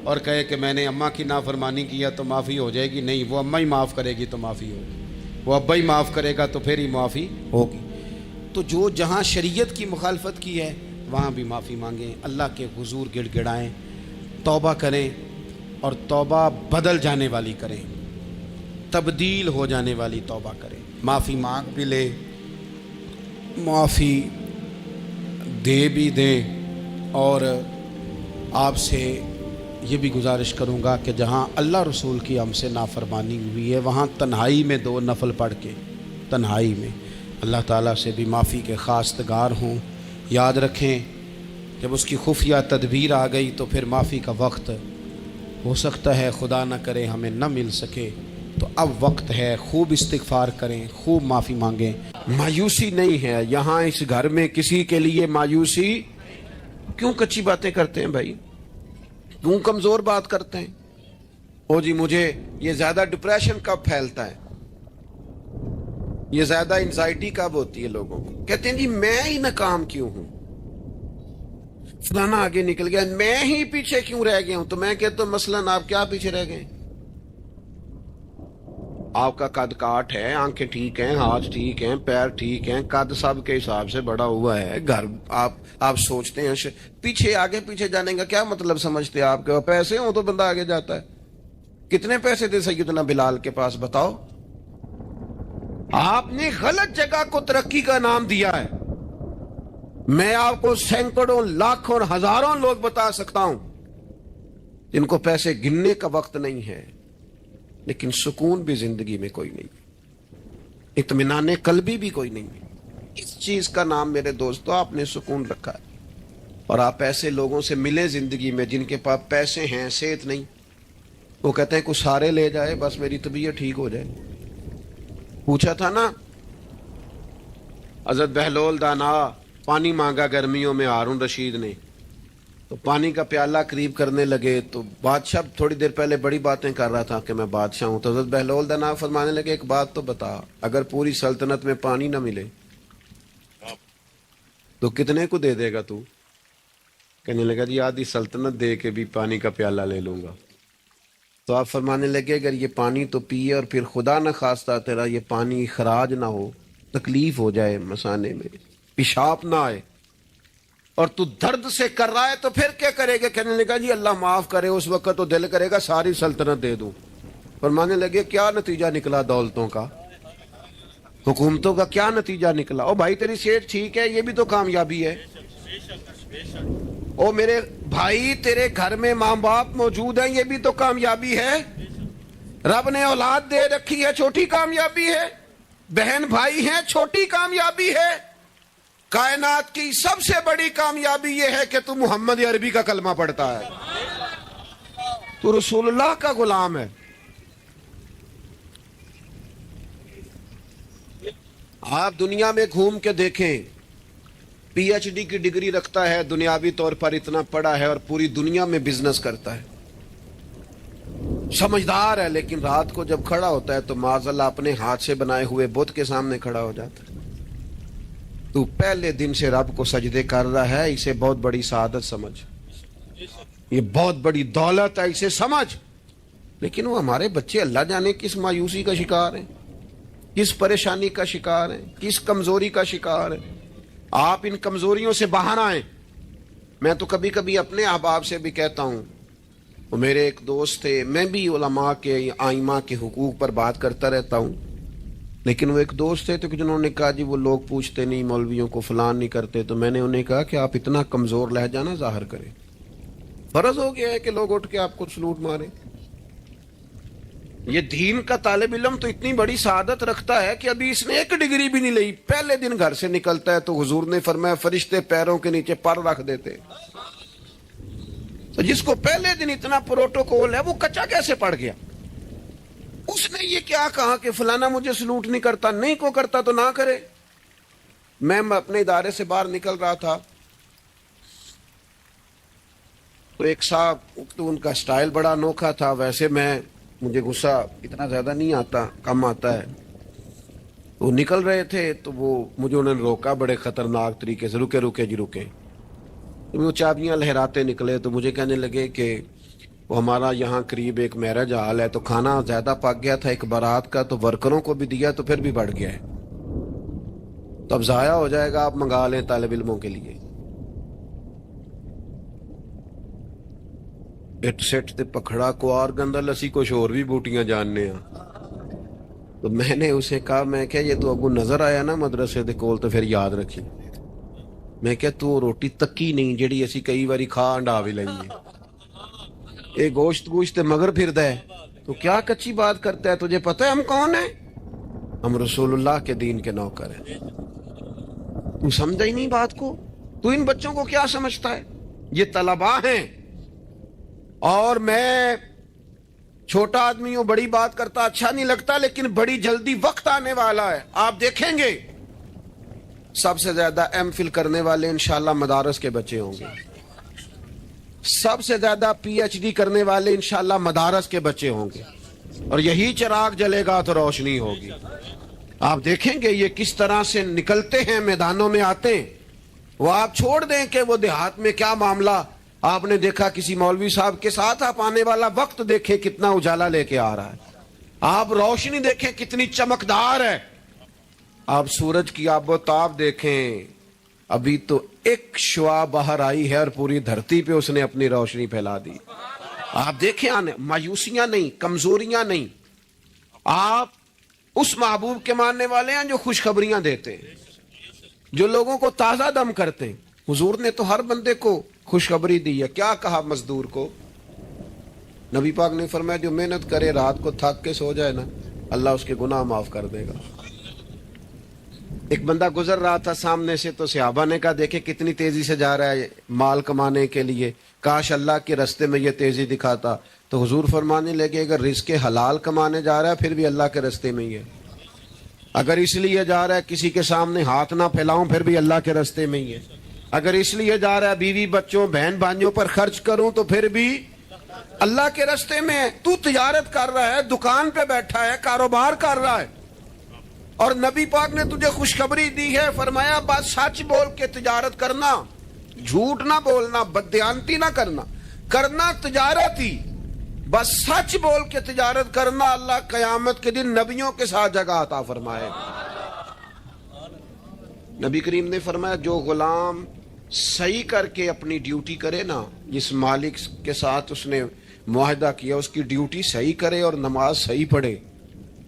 اور کہے کہ میں نے اماں کی نافرمانی کیا تو معافی ہو جائے گی، نہیں، وہ اماں ہی معاف کرے گی تو معافی ہوگی، وہ ابا ہی معاف کرے گا تو پھر ہی معافی ہوگی. تو جو جہاں شریعت کی مخالفت کی ہے وہاں بھی معافی مانگیں، اللہ کے حضور گڑ گڑائیں، توبہ کریں، اور توبہ بدل جانے والی کریں، تبدیل ہو جانے والی توبہ کریں. معافی مانگ بھی لیں، معافی دے بھی دیں. اور آپ سے یہ بھی گزارش کروں گا کہ جہاں اللہ رسول کی ہم سے نافرمانی ہوئی ہے وہاں تنہائی میں 2 نفل پڑھ کے تنہائی میں اللہ تعالیٰ سے بھی معافی کے خواستگار ہوں. یاد رکھیں جب اس کی خفیہ تدبیر آ گئی تو پھر معافی کا وقت ہو سکتا ہے خدا نہ کرے ہمیں نہ مل سکے، تو اب وقت ہے، خوب استغفار کریں، خوب معافی مانگیں. مایوسی نہیں ہے یہاں اس گھر میں کسی کے لیے مایوسی. کیوں کچی باتیں کرتے ہیں بھائی؟ کیوں کمزور بات کرتے ہیں؟ او جی مجھے یہ زیادہ ڈپریشن کب پھیلتا ہے، یہ زیادہ انزائٹی کب ہوتی ہے لوگوں کو؟ کہتے ہیں جی میں ہی ناکام کیوں ہوں، فلانا آگے نکل گیا، میں ہی پیچھے کیوں رہ گیا ہوں. تو میں کہتا ہوں مثلاً آپ کیا پیچھے رہ گئے؟ آپ کا قد کاٹ ہے، آنکھیں ٹھیک ہیں، ہاتھ ٹھیک ہیں، پیر ٹھیک ہیں، قد سب کے حساب سے بڑا ہوا ہے. گھر آپ سوچتے ہیں پیچھے آگے پیچھے جانے کا کیا مطلب سمجھتے ہیں آپ کے؟ پیسے ہوں تو بندہ آگے جاتا ہے. کتنے پیسے تھے سیدنا بلال کے پاس بتاؤ؟ آپ نے غلط جگہ کو ترقی کا نام دیا ہے. میں آپ کو سینکڑوں لاکھوں اور ہزاروں لوگ بتا سکتا ہوں جن کو پیسے گننے کا وقت نہیں ہے، لیکن سکون بھی زندگی میں کوئی نہیں، اطمینان قلبی بھی کوئی نہیں. اس چیز کا نام میرے دوستو آپ نے سکون رکھا ہے. اور آپ ایسے لوگوں سے ملے زندگی میں جن کے پاس پیسے ہیں، صحت نہیں، وہ کہتے ہیں کچھ سارے لے جائے بس میری طبیعت ٹھیک ہو جائے. پوچھا تھا نا حضرت بہلول دانا، پانی مانگا گرمیوں میں ہارون رشید نے، تو پانی کا پیالہ قریب کرنے لگے تو بادشاہ تھوڑی دیر پہلے بڑی باتیں کر رہا تھا کہ میں بادشاہ ہوں. تو حضرت بہلول دانا فرمانے لگے ایک بات تو بتا، اگر پوری سلطنت میں پانی نہ ملے تو کتنے کو دے دے گا تو؟ کہنے لگا جی آدھی سلطنت دے کے بھی پانی کا پیالہ لے لوں گا. تو آپ فرمانے لگے اگر یہ پانی تو پیے اور پھر خدا نہ خواستہ تیرا یہ پانی خراج نہ ہو، تکلیف ہو جائے، مسانے میں پیشاب نہ آئے، اور تو درد سے کر رہا ہے تو پھر کیا کرے گا؟ کہنے لگا جی اللہ معاف کرے، اس وقت تو دل کرے گا ساری سلطنت دے دوں. فرمانے لگے کیا نتیجہ نکلا دولتوں کا، حکومتوں کا کیا نتیجہ نکلا؟ او بھائی تیری صحت ٹھیک ہے، یہ بھی تو کامیابی ہے. او میرے بھائی تیرے گھر میں ماں باپ موجود ہیں، یہ بھی تو کامیابی ہے. رب نے اولاد دے رکھی ہے، چھوٹی کامیابی ہے. بہن بھائی ہیں، چھوٹی کامیابی ہے. کائنات کی سب سے بڑی کامیابی یہ ہے کہ تو محمد عربی کا کلمہ پڑھتا ہے، تو رسول اللہ کا غلام ہے. آپ دنیا میں گھوم کے دیکھیں، پی ایچ ڈی کی ڈگری رکھتا ہے، دنیاوی طور پر اتنا پڑھا ہے اور پوری دنیا میں بزنس کرتا ہے، سمجھدار ہے، لیکن رات کو جب کھڑا ہوتا ہے تو معاذاللہ اپنے ہاتھ سے بنائے ہوئے بت کے سامنے کھڑا ہو جاتا ہے. تو پہلے دن سے رب کو سجدے کر رہا ہے، اسے بہت بڑی سعادت سمجھ، یہ بہت بڑی دولت ہے، اسے سمجھ. لیکن وہ ہمارے بچے اللہ جانے کس مایوسی کا شکار ہیں، کس پریشانی کا شکار ہیں، کس کمزوری کا شکار ہیں. آپ ان کمزوریوں سے باہر آئیں. میں تو کبھی کبھی اپنے احباب سے بھی کہتا ہوں، وہ میرے ایک دوست تھے، میں بھی علماء کے آئمہ کے حقوق پر بات کرتا رہتا ہوں، لیکن وہ ایک دوست تھے تو جنہوں نے کہا جی وہ لوگ پوچھتے نہیں مولویوں کو، فلان نہیں کرتے. تو میں نے انہیں کہا کہ آپ اتنا کمزور لہجہ نہ ظاہر کریں، فرض ہو گیا ہے کہ لوگ اٹھ کے آپ کو سلوٹ ماریں. یہ دین کا طالب علم تو اتنی بڑی سعادت رکھتا ہے کہ ابھی اس نے ایک ڈگری بھی نہیں لئی، پہلے دن گھر سے نکلتا ہے تو حضور نے فرمایا فرشتے پیروں کے نیچے پر رکھ دیتے. تو جس کو پہلے دن اتنا پروٹوکول ہے وہ کچا کیسے پڑ گیا؟ اس نے یہ کیا کہا کہ فلانا مجھے سلوٹ نہیں کرتا؟ نہیں کو کرتا تو نہ کرے. میں اپنے ادارے سے باہر نکل رہا تھا تو ایک صاحب تو ان کا سٹائل بڑا انوکھا تھا. ویسے مجھے غصہ اتنا زیادہ نہیں آتا, کم آتا ہے. وہ نکل رہے تھے تو مجھے انہوں نے روکا بڑے خطرناک طریقے سے, رکے رکے جی رکے. وہ چابیاں لہراتے نکلے تو مجھے کہنے لگے کہ وہ ہمارا یہاں قریب ایک میرج ہال ہے, تو کھانا زیادہ پک گیا تھا ایک بارات کا, تو ورکروں کو بھی دیا تو پھر بھی بڑھ گیا ہے, تو اب ضائع ہو جائے گا, آپ منگا لیں طالب علموں کے لیے. اٹ سٹ تے پکھڑا کوار گندل اسی کچھ اور بھی بوٹیاں جاننے ہیں. تو میں نے اسے کہا, میں کہ یہ تو ابو نظر آیا نا مدرسے دے کول, تو پھر یاد رکھی. میں کہ تو روٹی تکی نہیں جیڑی اسی کئی باری کھا انڈا بھی لئیے, اے گوشت مگر پھر دے, تو کیا کچی بات کرتا ہے, تجھے پتہ ہے ہم کون ہیں؟ ہم رسول اللہ کے دین کے نوکر ہیں. تو سمجھا ہی نہیں بات کو, تو ان بچوں کو کیا سمجھتا ہے؟ یہ طلباء ہیں, اور میں چھوٹا آدمی ہوں, بڑی بات کرتا اچھا نہیں لگتا, لیکن بڑی جلدی وقت آنے والا ہے, آپ دیکھیں گے سب سے زیادہ ایم فل کرنے والے انشاءاللہ مدارس کے بچے ہوں گے, سب سے زیادہ پی ایچ ڈی کرنے والے انشاءاللہ مدارس کے بچے ہوں گے, اور یہی چراغ جلے گا تو روشنی ہوگی. آپ دیکھیں گے یہ کس طرح سے نکلتے ہیں, میدانوں میں آتے ہیں. وہ آپ چھوڑ دیں کہ وہ دیہات میں کیا معاملہ, آپ نے دیکھا کسی مولوی صاحب کے ساتھ, آپ آنے والا وقت دیکھیں کتنا اجالا لے کے آ رہا ہے, آپ روشنی دیکھیں کتنی چمکدار ہے, آپ سورج کی آب و تاب دیکھیں, ابھی تو ایک شعاع باہر آئی ہے اور پوری دھرتی پہ اس نے اپنی روشنی پھیلا دی. آپ دیکھیں, آنے مایوسیاں نہیں, کمزوریاں نہیں. آپ اس محبوب کے ماننے والے ہیں جو خوشخبریاں دیتے ہیں, جو لوگوں کو تازہ دم کرتے ہیں. حضور نے تو ہر بندے کو خوشخبری دی ہے. کیا کہا مزدور کو؟ نبی پاک نے فرمایا جو محنت کرے رات کو تھک کے سو جائے نا, اللہ اس کے گناہ معاف کر دے گا. ایک بندہ گزر رہا تھا سامنے سے, تو صحابہ نے کہا دیکھیں کتنی تیزی سے جا رہا ہے مال کمانے کے لیے, کاش اللہ کے رستے میں یہ تیزی دکھاتا. تو حضور فرمانے لگے اگر رزق حلال کمانے جا رہا ہے پھر بھی اللہ کے رستے میں ہی ہے, اگر اس لیے جا رہا ہے کسی کے سامنے ہاتھ نہ پھیلاؤں پھر بھی اللہ کے رستے میں ہی ہے, اگر اس لیے جا رہا ہے بیوی بچوں بہن بھائیوں پر خرچ کروں تو پھر بھی اللہ کے رستے میں ہے. تو تجارت کر رہا ہے, دکان پہ بیٹھا ہے, کاروبار کر رہا ہے, اور نبی پاک نے تجھے خوشخبری دی ہے, فرمایا بات سچ بول کے تجارت کرنا, جھوٹ نہ بولنا, بددیانتی نہ کرنا, کرنا تجارت ہی, بس سچ بول کے تجارت کرنا. اللہ قیامت کے دن نبیوں کے ساتھ جگہ عطا فرمائے. نبی کریم نے فرمایا جو غلام صحیح کر کے اپنی ڈیوٹی کرے نا, جس مالک کے ساتھ اس نے معاہدہ کیا اس کی ڈیوٹی صحیح کرے اور نماز صحیح پڑھے,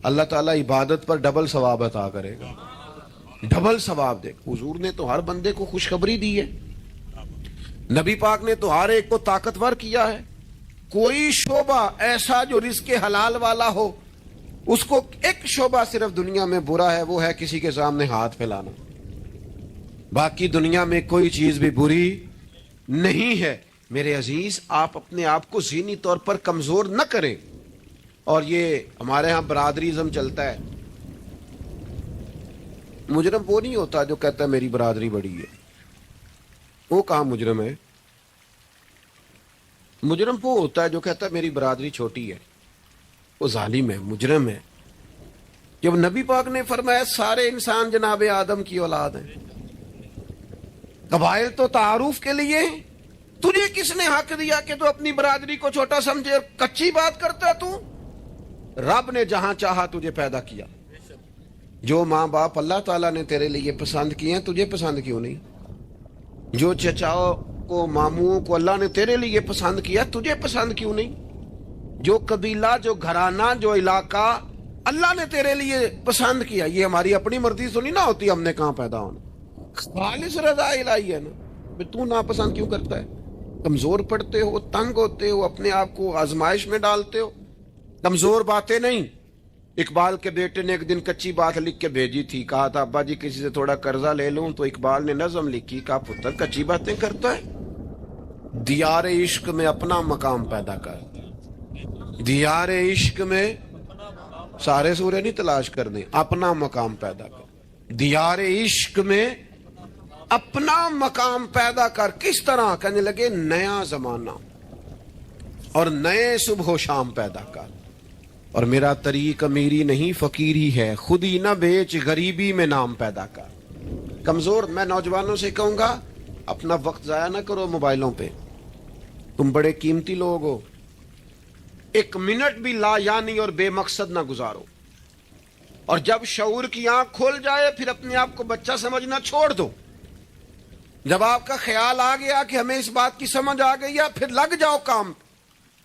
اللہ تعالیٰ عبادت پر ڈبل ثواب عطا کرے گا, ڈبل ثواب دے. حضور نے تو ہر بندے کو خوشخبری دی ہے, نبی پاک نے تو ہر ایک کو طاقتور کیا ہے. کوئی شعبہ ایسا جو رزق حلال والا ہو, اس کو ایک شعبہ صرف دنیا میں برا ہے, وہ ہے کسی کے سامنے ہاتھ پھیلانا. باقی دنیا میں کوئی چیز بھی بری نہیں ہے. میرے عزیز, آپ اپنے آپ کو ذہنی طور پر کمزور نہ کریں. اور یہ ہمارے ہاں برادریزم چلتا ہے, مجرم وہ نہیں ہوتا جو کہتا ہے میری برادری بڑی ہے. وہ کہاں مجرم ہے؟ مجرم وہ ہوتا ہے جو کہتا ہے میری برادری چھوٹی ہے, وہ ظالم ہے, مجرم ہے. جب نبی پاک نے فرمایا سارے انسان جناب آدم کی اولاد ہیں, قبائل تو تعارف کے لیے, تجھے کس نے حق دیا کہ تو اپنی برادری کو چھوٹا سمجھے؟ کچی بات کرتا ہے تو. رب نے جہاں چاہا تجھے پیدا کیا. جو ماں باپ اللہ تعالیٰ نے تیرے لیے پسند کیے ہیں تجھے پسند کیوں نہیں؟ جو چچاؤ کو ماموں کو اللہ نے تیرے لیے پسند کیا تجھے پسند کیوں نہیں؟ جو قبیلہ, جو گھرانہ, جو علاقہ اللہ نے تیرے لیے پسند کیا, یہ ہماری اپنی مرضی سنی نہ ہوتی, ہم نے کہاں پیدا ہونا, خالص رضا الہی ہے نا. تو ناپسند کیوں کرتا ہے؟ کمزور پڑتے ہو, تنگ ہوتے ہو, اپنے آپ کو آزمائش میں ڈالتے ہو. کمزور باتیں نہیں. اقبال کے بیٹے نے ایک دن کچی بات لکھ کے بھیجی تھی, کہا تھا ابا جی کسی سے تھوڑا قرضہ لے لوں, تو اقبال نے نظم لکھی, کہا پتر کچی باتیں کرتا ہے, دیار عشق میں اپنا مقام پیدا کر. دیار عشق میں سارے سورے نہیں تلاش کرنے, اپنا مقام پیدا کر. دیار عشق میں اپنا مقام پیدا کر. کس طرح؟ کہنے لگے نیا زمانہ, اور نئے صبح و شام پیدا کر. اور میرا طریق امیری نہیں فقیری ہے، خود ہی نہ بیچ غریبی میں نام پیدا کر. کمزور میں نوجوانوں سے کہوں گا اپنا وقت ضائع نہ کرو موبائلوں پہ، تم بڑے قیمتی لوگ ہو. ایک منٹ بھی لا یعنی اور بے مقصد نہ گزارو. اور جب شعور کی آنکھ کھول جائے پھر اپنے آپ کو بچہ سمجھنا چھوڑ دو. جب آپ کا خیال آ گیا کہ ہمیں اس بات کی سمجھ آ گئی ہے پھر لگ جاؤ کام،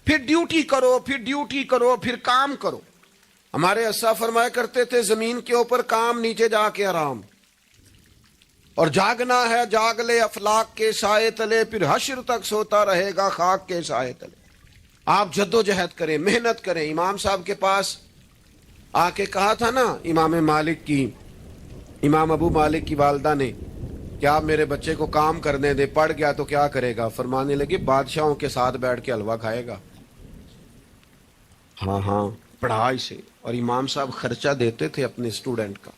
پھر ڈیوٹی کرو، پھر ڈیوٹی کرو، پھر کام کرو. ہمارے اسا فرمایا کرتے تھے زمین کے اوپر کام، نیچے جا کے آرام. اور جاگنا ہے جاگ لے افلاق کے سائے تلے، پھر حشر تک سوتا رہے گا خاک کے سائے تلے. آپ جد و جہد کریں، محنت کریں. امام صاحب کے پاس آ کے کہا تھا نا امام ابو مالک کی والدہ نے کہ آپ میرے بچے کو کام کرنے دے، پڑھ گیا تو کیا کرے گا؟ فرمانے لگے بادشاہوں کے ساتھ بیٹھ کے حلوہ کھائے گا. ہاں پڑھائی سے. اور امام صاحب خرچہ دیتے تھے اپنے اسٹوڈنٹ کا.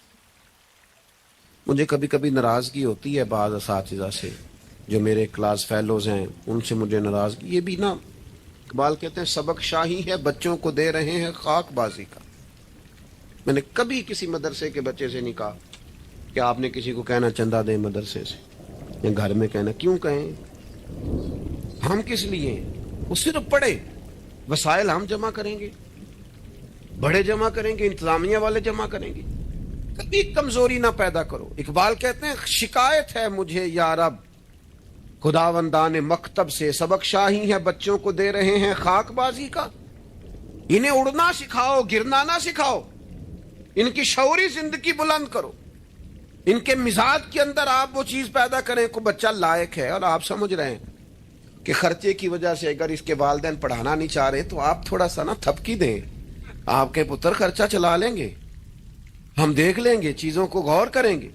مجھے کبھی کبھی ناراضگی ہوتی ہے بعض اساتذہ سے جو میرے کلاس فیلوز ہیں، ان سے مجھے ناراضگی. یہ بھی نا اقبال کہتے ہیں سبق شاہی ہے بچوں کو دے رہے ہیں خاک بازی کا. میں نے کبھی کسی مدرسے کے بچے سے نہیں کہا کہ آپ نے کسی کو کہنا چندہ دیں مدرسے سے یا گھر میں کہنا. کیوں کہیں؟ ہم کس لیے ہیں؟ وہ صرف پڑھے، وسائل ہم جمع کریں گے، بڑے جمع کریں گے، انتظامیہ والے جمع کریں گے. کبھی کمزوری نہ پیدا کرو. اقبال کہتے ہیں شکایت ہے مجھے یا رب خداوندان مکتب سے، سبق شاہی ہے بچوں کو دے رہے ہیں خاک بازی کا. انہیں اڑنا سکھاؤ، گرنا نہ سکھاؤ. ان کی شعوری زندگی بلند کرو. ان کے مزاج کے اندر آپ وہ چیز پیدا کریں کو بچہ لائق ہے. اور آپ سمجھ رہے ہیں کہ خرچے کی وجہ سے اگر اس کے والدین پڑھانا نہیں چاہ رہے تو آپ تھوڑا سا نا تھپکی دیں. آپ کے پتر خرچہ چلا لیں گے، ہم دیکھ لیں گے، چیزوں کو غور کریں گے.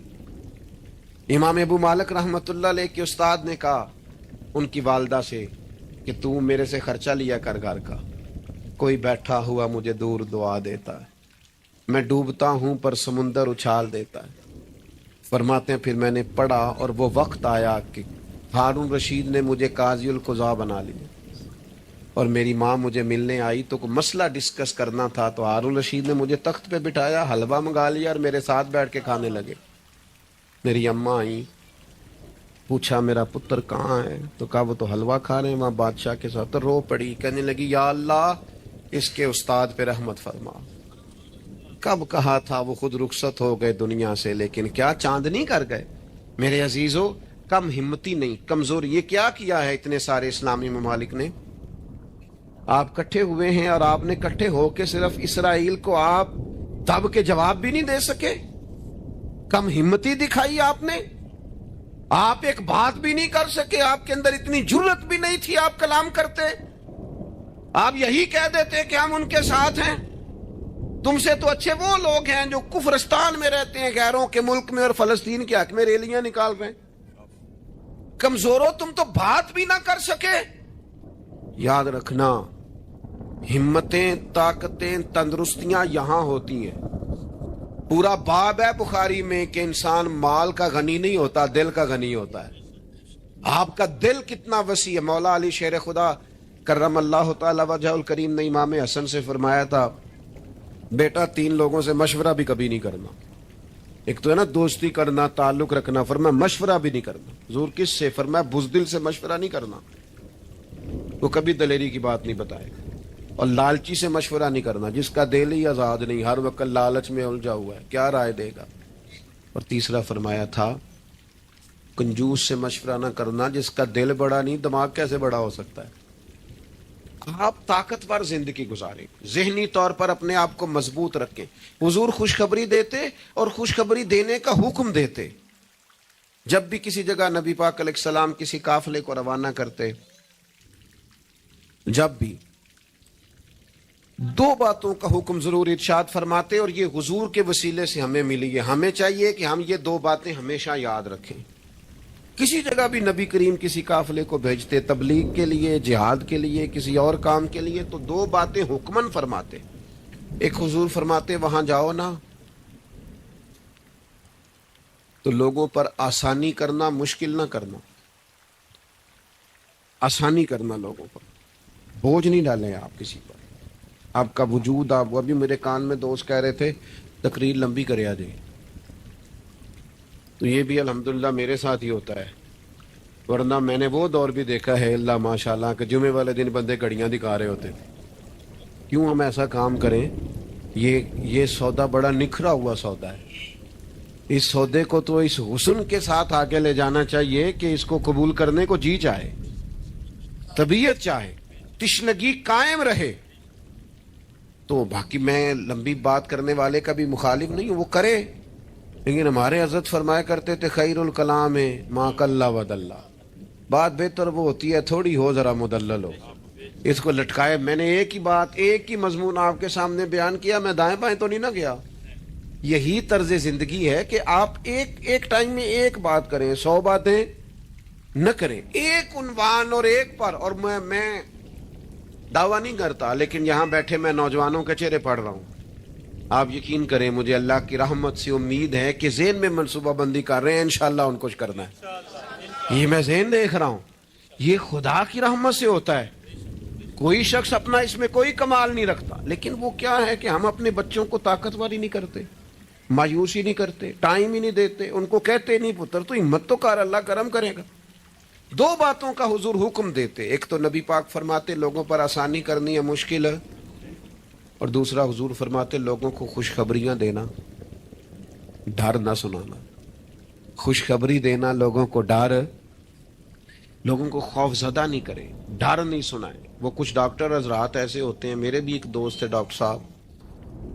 امام ابو مالک رحمت اللہ علیہ کے استاد نے کہا ان کی والدہ سے کہ تو میرے سے خرچہ لیا کر گھر کا. کوئی بیٹھا ہوا مجھے دور دعا دیتا ہے، میں ڈوبتا ہوں پر سمندر اچھال دیتا ہے. فرماتے ہیں پھر میں نے پڑھا اور وہ وقت آیا کہ ہارون رشید نے مجھے قاضی القضاء بنا لیا. اور میری ماں مجھے ملنے آئی تو کوئی مسئلہ ڈسکس کرنا تھا تو ہارون رشید نے مجھے تخت پہ بٹھایا، حلوہ منگا لیا اور میرے ساتھ بیٹھ کے کھانے لگے. میری اماں آئی، پوچھا میرا پتر کہاں ہے؟ تو کہا وہ تو حلوہ کھا رہے ہیں وہاں بادشاہ کے ساتھ. تو رو پڑی، کہنے لگی یا اللہ اس کے استاد پہ رحمت فرما. کب کہا تھا وہ خود رخصت ہو گئے دنیا سے، لیکن کیا چاندنی کر گئے. میرے عزیزو کم ہمتی نہیں، کمزور. یہ کیا کیا ہے اتنے سارے اسلامی ممالک نے؟ آپ کٹھے ہوئے ہیں اور آپ نے کٹھے ہو کے صرف اسرائیل کو آپ دب کے جواب بھی نہیں دے سکے. کم ہمتی دکھائی آپ نے. آپ ایک بات بھی نہیں کر سکے، آپ کے اندر اتنی جرت بھی نہیں تھی آپ کلام کرتے. آپ یہی کہہ دیتے کہ ہم ان کے ساتھ ہیں. تم سے تو اچھے وہ لوگ ہیں جو کفرستان میں رہتے ہیں، غیروں کے ملک میں، اور فلسطین کے حق میں ریلیاں نکال رہے ہیں. کمزوروں تم تو بات بھی نہ کر سکے. یاد رکھنا ہمتیں، طاقتیں، تندرستیاں یہاں ہوتی ہیں. پورا باب ہے بخاری میں کہ انسان مال کا غنی نہیں ہوتا، دل کا غنی ہوتا ہے. آپ کا دل کتنا وسیع ہے. مولا علی شیر خدا کرم اللہ تعالی وجہ الکریم نے امام حسن سے فرمایا تھا بیٹا 3 لوگوں سے مشورہ بھی کبھی نہیں کرنا. ایک تو ہے نا دوستی کرنا، تعلق رکھنا، فرمایا مشورہ بھی نہیں کرنا. حضور کس سے؟ فرمایا بزدل سے مشورہ نہیں کرنا، وہ کبھی دلیری کی بات نہیں بتائے گا. اور لالچی سے مشورہ نہیں کرنا، جس کا دل ہی آزاد نہیں، ہر وقت لالچ میں الجھا ہوا ہے، کیا رائے دے گا. اور تیسرا فرمایا تھا کنجوس سے مشورہ نہ کرنا، جس کا دل بڑا نہیں دماغ کیسے بڑا ہو سکتا ہے. آپ طاقتور زندگی گزاریں، ذہنی طور پر اپنے آپ کو مضبوط رکھیں. حضور خوشخبری دیتے اور خوشخبری دینے کا حکم دیتے. جب بھی کسی جگہ نبی پاک علیہ السلام کسی قافلے کو روانہ کرتے، جب بھی 2 باتوں کا حکم ضرور ارشاد فرماتے، اور یہ حضور کے وسیلے سے ہمیں ملی ہے. ہمیں چاہیے کہ ہم یہ 2 باتیں ہمیشہ یاد رکھیں. کسی جگہ بھی نبی کریم کسی قافلے کو بھیجتے تبلیغ کے لیے، جہاد کے لیے، کسی اور کام کے لیے، تو 2 باتیں حکمن فرماتے. ایک حضور فرماتے وہاں جاؤ نا تو لوگوں پر آسانی کرنا، مشکل نہ کرنا. آسانی کرنا لوگوں پر. بوجھ نہیں ڈالیں آپ کسی پر. آپ کا وجود, آپ ابھی میرے کان میں دوست کہہ رہے تھے تقریر لمبی کرے آ جائے, تو یہ بھی الحمدللہ میرے ساتھ ہی ہوتا ہے, ورنہ میں نے وہ دور بھی دیکھا ہے اللہ ماشاءاللہ کہ جمعے والے دن بندے گھڑیاں دکھا رہے ہوتے تھے. کیوں ہم ایسا کام کریں؟ یہ سودا بڑا نکھرا ہوا سودا ہے. اس سودے کو تو اس حسن کے ساتھ آگے لے جانا چاہیے کہ اس کو قبول کرنے کو جی چاہے, طبیعت چاہے, تشنگی قائم رہے. تو باقی میں لمبی بات کرنے والے کا بھی مخالف نہیں ہوں, وہ کرے, لیکن ہمارے حضرت فرمایا کرتے تھے خیر الکلام ما قل ودل, بات بہتر وہ ہوتی ہے تھوڑی ہو ذرا مدلل ہو. اس کو لٹکائے. میں نے ایک ہی بات, ایک ہی مضمون آپ کے سامنے بیان کیا, میں دائیں بائیں تو نہیں نہ گیا. یہی طرز زندگی ہے کہ آپ ایک ٹائم میں ایک بات کریں, 100 باتیں نہ کریں, ایک عنوان اور ایک پر. اور میں دعویٰ نہیں کرتا, لیکن یہاں بیٹھے میں نوجوانوں کے چہرے پڑھ رہا ہوں. آپ یقین کریں مجھے اللہ کی رحمت سے امید ہے کہ ذہن میں منصوبہ بندی کر رہے ہیں, انشاءاللہ ان کو کرنا ہے. یہ میں ذہن دیکھ رہا ہوں, یہ خدا کی رحمت سے ہوتا ہے. کوئی شخص اپنا اس میں کوئی کمال نہیں رکھتا, لیکن وہ کیا ہے کہ ہم اپنے بچوں کو طاقتور ہی نہیں کرتے, مایوسی نہیں کرتے, ٹائم ہی نہیں دیتے, ان کو کہتے نہیں پتر تو ہمت تو کر, اللہ کرم کرے گا. 2 باتوں کا حضور حکم دیتے, ایک تو نبی پاک فرماتے لوگوں پر آسانی کرنی ہے مشکل ہے, اور دوسرا حضور فرماتے لوگوں کو خوشخبریاں دینا, ڈر نہ سنانا. خوشخبری دینا لوگوں کو, ڈر, لوگوں کو خوف زدہ نہیں کرے, ڈر نہیں سنائے. وہ کچھ ڈاکٹر حضرات ایسے ہوتے ہیں, میرے بھی ایک دوست ہے ڈاکٹر صاحب,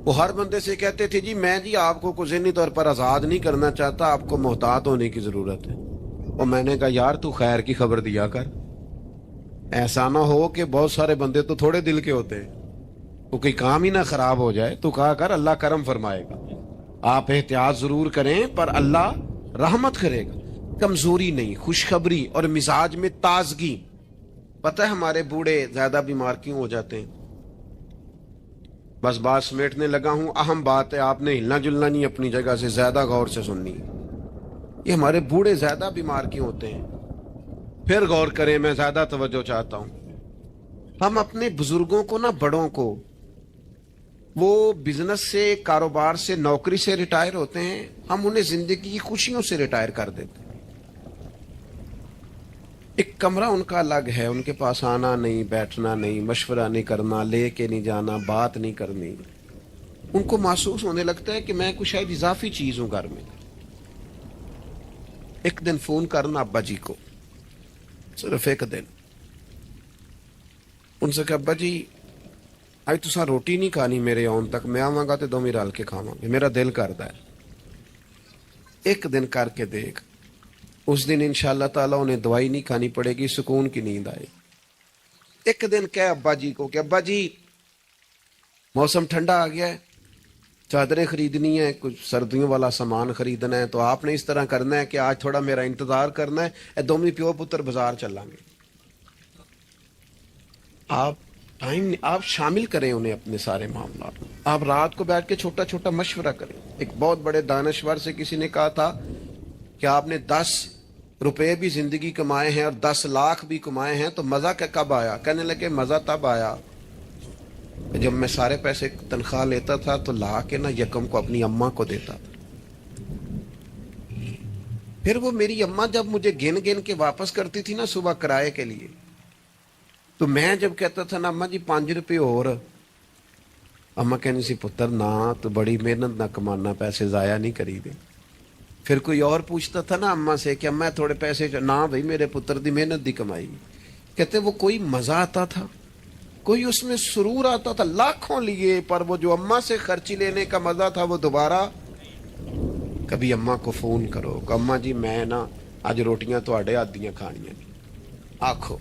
وہ ہر بندے سے کہتے تھے جی میں آپ کو ذہنی طور پر آزاد نہیں کرنا چاہتا, آپ کو محتاط ہونے کی ضرورت ہے. اور میں نے کہا یار تو خیر کی خبر دیا کر, ایسا نہ ہو کہ بہت سارے بندے تو تھوڑے دل کے ہوتے ہیں, تو کوئی کام ہی نہ خراب ہو جائے. تو کہا کر اللہ کرم فرمائے گا, آپ احتیاط ضرور کریں پر اللہ رحمت کرے گا. کمزوری نہیں, خوشخبری اور مزاج میں تازگی. پتہ ہے ہمارے بوڑھے زیادہ بیمار کیوں ہو جاتے ہیں؟ بس بات سمیٹنے لگا ہوں, اہم بات ہے, آپ نے ہلنا جلنا نہیں اپنی جگہ سے, زیادہ غور سے سننی. یہ ہمارے بوڑھے زیادہ بیمار کیوں ہوتے ہیں؟ پھر غور کریں, میں زیادہ توجہ چاہتا ہوں. ہم اپنے بزرگوں کو نا, بڑوں کو, وہ بزنس سے, کاروبار سے, نوکری سے ریٹائر ہوتے ہیں, ہم انہیں زندگی کی خوشیوں سے ریٹائر کر دیتے ہیں. ایک کمرہ ان کا الگ ہے, ان کے پاس آنا نہیں, بیٹھنا نہیں, مشورہ نہیں کرنا, لے کے نہیں جانا, بات نہیں کرنی. ان کو محسوس ہونے لگتا ہے کہ میں کچھ شاید اضافی چیز ہوں گھر میں. ایک دن فون کرنا ابا جی کو, صرف ایک دن, ان سے کہ ابا جی آج تساں روٹی نہیں کھانی میرے آن تک, میں آواں گا تے دوویں رل کے کھاواں گے, میرا دل کردا ہے. ایک دن کر کے دیکھ, اس دن انشاءاللہ تعالیٰ انہیں دوائی نہیں کھانی پڑے گی, سکون کی نیند آئے. ایک دن کہے ابا جی کو کہ ابا جی موسم ٹھنڈا آ گیا ہے, چادریں خریدنی ہے, کچھ سردیوں والا سامان خریدنا ہے, تو آپ نے اس طرح کرنا ہے کہ آج تھوڑا میرا انتظار کرنا ہے, اے دومی پیو پتر بازار چلیں گے. آپ شامل کریں انہیں اپنے سارے معاملات. آپ رات کو بیٹھ کے چھوٹا چھوٹا مشورہ کریں. ایک بہت بڑے دانشور سے کسی نے کہا تھا کہ آپ نے 10 روپے بھی زندگی کمائے ہیں اور 10 لاکھ بھی کمائے ہیں, تو مزہ کب آیا؟ کہنے لگے مزہ تب آیا جب میں سارے پیسے تنخواہ لیتا تھا تو لا کے نا یکم کو اپنی اماں کو دیتا تھا. پھر وہ میری اماں جب مجھے گن گن کے واپس کرتی تھی نا صبح کرائے کے لیے, تو میں جب کہتا تھا نا اماں جی 5 روپے اور, اماں کہنی سی پتر نہ تو بڑی محنت نہ کمانا, پیسے ضائع نہیں کری دے. پھر کوئی اور پوچھتا تھا نا اماں سے کہ اماں تھوڑے پیسے, نہ بھائی میرے پتر دی محنت دی کمائی. کہتے وہ کوئی مزہ آتا تھا, کوئی اس میں سرور آتا تھا, لاکھوں لیے, پر وہ جو اماں سے خرچی لینے کا مزہ تھا وہ دوبارہ. کبھی اماں کو فون کرو کہ اماں جی میں نا آج روٹیاں تو آڈے آدیاں کھانیاں نہیں, آکھو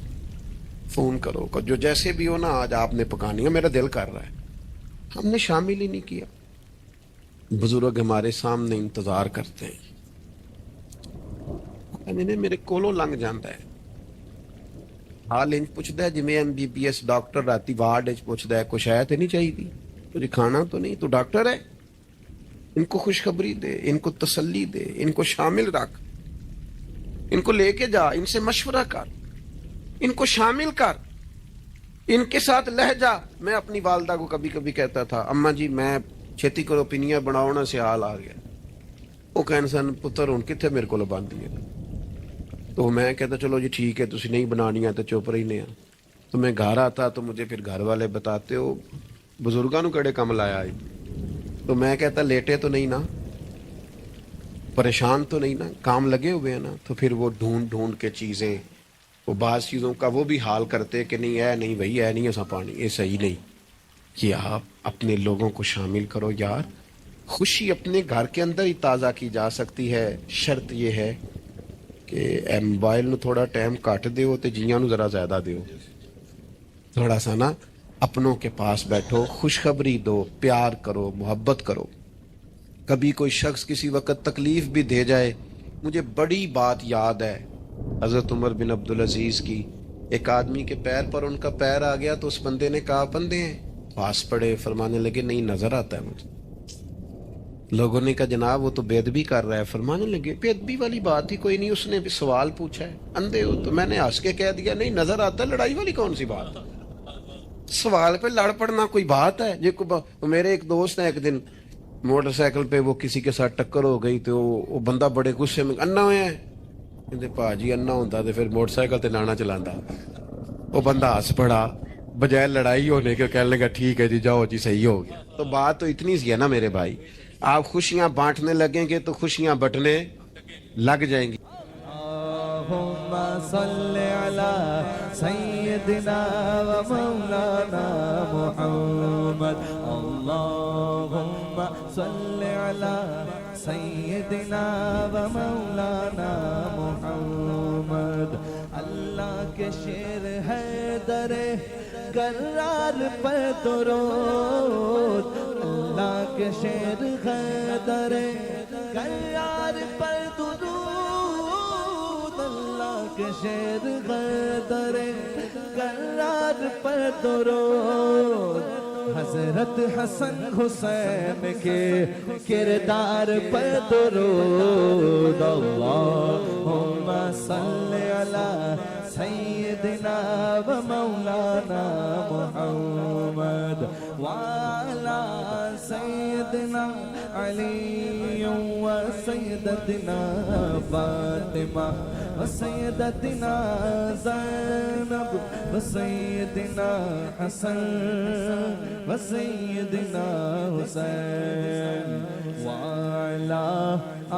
فون کرو کہ جو جیسے بھی ہو نا آج آپ نے پکانی ہے, میرا دل کر رہا ہے. ہم نے شامل ہی نہیں کیا. بزرگ ہمارے سامنے انتظار کرتے ہیں, میرے کولوں لنگ جاندہ ہے, حال انج پوچھتا ہے جی میں MBBS ڈاکٹر راتی وارڈ پوچھتا ہے کچھ ہے تو نہیں چاہیے تھی, تجھے کھانا تو نہیں, تو ڈاکٹر ہے. ان کو خوشخبری دے, ان کو تسلی دے, ان کو شامل رکھ, ان کو لے کے جا, ان سے مشورہ کر, ان کو شامل کر. ان کے ساتھ لہجہ. میں اپنی والدہ کو کبھی کبھی کہتا تھا اماں جی میں چھتی کرو پنیاں بناؤ نا سیال آ گیا. وہ کہن سن پتر ہوں کتنے میرے کو باندھی ہے. تو میں کہتا چلو جی ٹھیک ہے تسی نہیں بنانیاں تو چپ رہنے ہیں. تو میں گھر آتا تو مجھے پھر گھر والے بتاتے ہو بزرگاں نو کڑے کم لایا ہے. تو میں کہتا لیٹے تو نہیں نا, پریشان تو نہیں نا, کام لگے ہوئے ہیں نا. تو پھر وہ ڈھونڈ ڈھونڈ کے چیزیں, وہ بعض چیزوں کا وہ بھی حال کرتے کہ نہیں ہے نہیں بھائی ہے نہیں ایسا پانی یہ صحیح نہیں. کہ آپ اپنے لوگوں کو شامل کرو یار. خوشی اپنے گھر کے اندر ہی تازہ کی جا سکتی ہے. شرط یہ ہے کہ اے موبائل نو تھوڑا ٹائم کٹ دیو تے جیاں نو ذرا زیادہ دیو. تھوڑا سا نا اپنوں کے پاس بیٹھو, خوشخبری دو, پیار کرو, محبت کرو. کبھی کوئی شخص کسی وقت تکلیف بھی دے جائے. مجھے بڑی بات یاد ہے حضرت عمر بن عبدالعزیز کی. ایک آدمی کے پیر پر ان کا پیر آ گیا تو اس بندے نے کہا بندے ہیں پاس پڑے, فرمانے لگے نہیں نظر آتا ہے مجھے. لوگوں نے کہا جناب وہ تو بے ادبی کر رہا ہے. فرمانے لگے بے ادبی والی بات ہی کوئی نہیں, اس نے بھی سوال پوچھا ہے اندھے ہو. تو میں نے ہنس کے کہہ دیا نہیں نظر آتا ہے, لڑائی والی کون سی بات ہے, سوال پہ لڑ پڑنا کوئی بات ہے. میرے ایک دوست ہیں ایک دن موٹر سائیکل پہ وہ کسی کے ساتھ ٹکر ہو گئی تو وہ بندہ بڑے غصے میں انا ہویا ہے. کہتے پا جی انا ہوتا تو پھر موٹر سائیکل تے لانا چلانا. وہ بندہ ہنس پڑا, بجائے لڑائی ہونے کے کہنے لگا ٹھیک ہے جی جاؤ جی صحیح ہو گیا. تو بات تو اتنی سی ہے نا میرے بھائی, آپ خوشیاں بانٹنے لگیں گے تو خوشیاں بٹنے لگ جائیں گی. اللہم صلی علی سیدنا و مولانا محمد. اللہم صلی علی سیدنا و مولانا محمد. اللہ کے شیر ہے در کرار پر درود. اللہ کے شیر ہے در کرار پر درود. اللہ کے شیر ہے در کرار پر درود. حضرت حسن حسین کے کردار پر درود. اللہم صلی علی سیدنا و مولانا محمد وعلا سیدنا علی و سیدتنا فاطمہ و سیدتنا زینب و سیدنا حسن و سیدنا حسین وعلا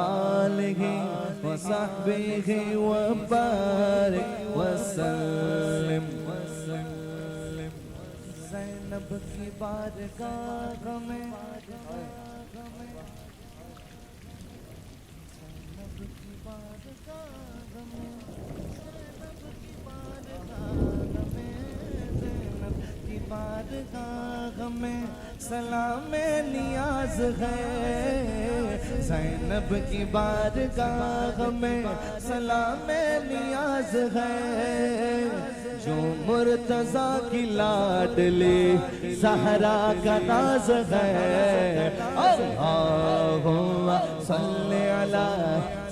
آلہ و صحبہ و بارک وسلم. زینب کی بارگاہ میں بارگاہ میں سلام نیاز ہے. زینب کی بارگاہ میں سلام نیاز ہے. جو مرتضیٰ کی لاڈلی زہرا کا ناز ہے. اللہم صلی علی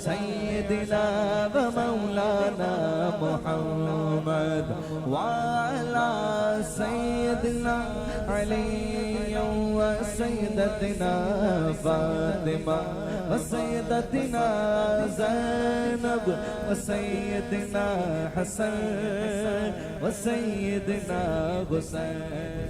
سیدنا و مولانا محمد وعلا سیدنا علی و سیدتنا فاطمہ و سیدتنا زینب و سیدنا حسن و سیدنا حسین.